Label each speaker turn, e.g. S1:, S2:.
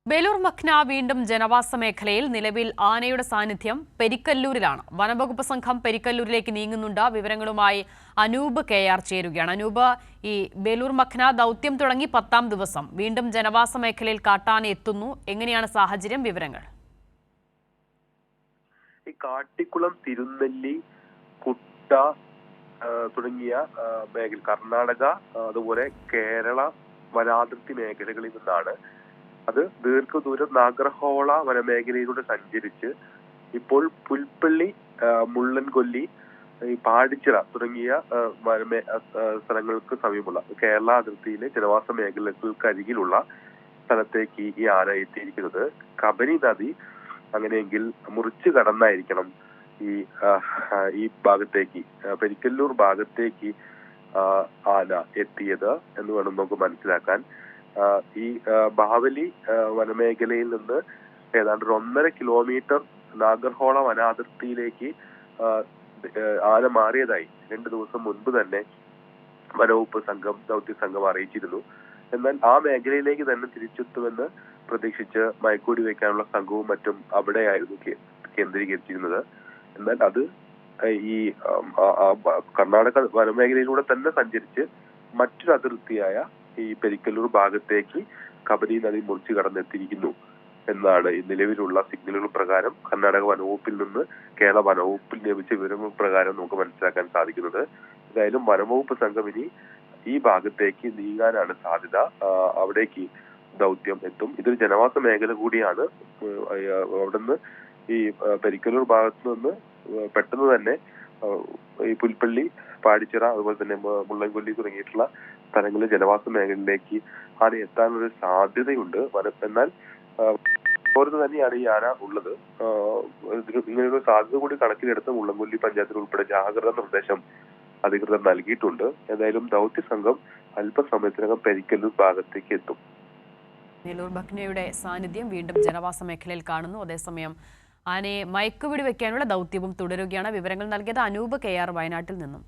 S1: ബേലൂർ മഖ്ന വീണ്ടും ജനവാസ മേഖലയിൽ നിലവിൽ ആനയുടെ സാന്നിധ്യം പെരിക്കല്ലൂരിലാണ്. വനംവകുപ്പ് സംഘം പെരിക്കല്ലൂരിലേക്ക് നീങ്ങുന്നുണ്ട്. വിവരങ്ങളുമായി അനൂപ് KR ചേരുകയാണ്. അനൂപ്, ഈ ബേലൂർ മഖ്ന ദൗത്യം തുടങ്ങി 10ാം ദിവസം വീണ്ടും ജനവാസ മേഖലയിൽ കാട്ടാന എത്തുന്നു. എങ്ങനെയാണ് സാഹചര്യം? വിവരങ്ങൾ.
S2: ഈ കാട്ടിക്കുളം, തിരുനെല്ലി, കുട്ട തുടങ്ങിയ മേഖല, കർണാടക അതുപോലെ കേരള വനാതിർത്തി മേഖലകളിൽ നിന്നാണ് അത് ദീർഘദൂരം നാഗർഹോള വനമേഖലയിലൂടെ സഞ്ചരിച്ച് ഇപ്പോൾ പുൽപ്പള്ളി, മുള്ളൻകൊല്ലി, ഈ പാടിച്ചിറ തുടങ്ങിയ സ്ഥലങ്ങൾക്ക് സമീപമുള്ള കേരള അതിർത്തിയിലെ ജനവാസ മേഖലകൾക്കരികിലുള്ള സ്ഥലത്തേക്ക് ഈ ആന എത്തിയിരിക്കുന്നത്. കബനി നദി അങ്ങനെയെങ്കിൽ മുറിച്ചു കടന്നായിരിക്കണം ഈ ഭാഗത്തേക്ക്, പെരിക്കല്ലൂർ ഭാഗത്തേക്ക് ആന എത്തിയത് എന്ന് വേണം നമുക്ക് മനസ്സിലാക്കാൻ. ഈ ബാവലി വനമേഖലയിൽ നിന്ന് ഏതാണ്ട് 1.5 കിലോമീറ്റർ നാഗർഹോള വനാതിർത്തിയിലേക്ക് ആന മാറിയതായി 2 ദിവസം മുൻപ് തന്നെ വനവകുപ്പ് ദൗത്യ സംഘം അറിയിച്ചിരുന്നു. എന്നാൽ ആ മേഖലയിലേക്ക് തന്നെ തിരിച്ചെത്തുമെന്ന് പ്രതീക്ഷിച്ച് മയക്കൂടി വയ്ക്കാനുള്ള സംഘവും മറ്റും അവിടെയായിരുന്നു കേന്ദ്രീകരിച്ചിരുന്നത്. എന്നാൽ അത് ഈ കർണാടക വനമേഖലയിലൂടെ തന്നെ സഞ്ചരിച്ച് മറ്റൊരു അതിർത്തിയായ ഈ പെരിക്കല്ലൂർ ഭാഗത്തേക്ക് കബനി നദി മുറിച്ചു കടന്നെത്തിയിരിക്കുന്നു എന്നാണ് ഈ നിലവിലുള്ള സിഗ്നലുകൾ പ്രകാരം കർണാടക വനവകുപ്പിൽ നിന്ന് കേരള വനവകുപ്പിൽ ലഭിച്ച വിവരങ്ങൾ പ്രകാരം നമുക്ക് മനസ്സിലാക്കാൻ സാധിക്കുന്നത്. എന്തായാലും വനവകുപ്പ് സംഘം ഇനി ഈ ഭാഗത്തേക്ക് നീങ്ങാനാണ് സാധ്യത. അവിടേക്ക് ദൗത്യം എത്തും. ഇതൊരു ജനവാസ മേഖല കൂടിയാണ്. അവിടുന്ന് ഈ പെരിക്കല്ലൂർ ഭാഗത്തു നിന്ന് പെട്ടെന്ന് തന്നെ ഈ പുൽപ്പള്ളി, പാടിച്ചിറ അതുപോലെ തന്നെ മുള്ളൻകൊല്ലി തുടങ്ങിയിട്ടുള്ള സ്ഥലങ്ങളിൽ ജനവാസ മേഖലയിലേക്ക് ആന എത്താനൊരു സാധ്യതയുണ്ട്. എന്നാൽ പുറത്ത് തന്നെയാണ് ഈ ആന ഉള്ളത്. ഇങ്ങനെയൊരു സാധ്യത കൂടി കണക്കിലെടുത്ത് മുള്ളൻകൊല്ലി പഞ്ചായത്തിൽ ഉൾപ്പെടെ ജാഗ്രതാ നിർദ്ദേശം അധികൃതർ നൽകിയിട്ടുണ്ട്. ഏതായാലും ദൗത്യ സംഘം അല്പസമയത്തിനകം പെരിക്കല്ലൂർ ഭാഗത്തേക്ക് എത്തും.
S1: ബേലൂർ മഖ്നയുടെ സാന്നിധ്യം വീണ്ടും ജനവാസ മേഖലയിൽ കാണുന്നു. അതേസമയം ആനയെ മയക്കുപിടി വയ്ക്കാനുള്ള ദൗത്യവും തുടരുകയാണ്. വിവരങ്ങൾ നൽകിയത് അനൂപ് KR വയനാട്ടിൽ നിന്നും.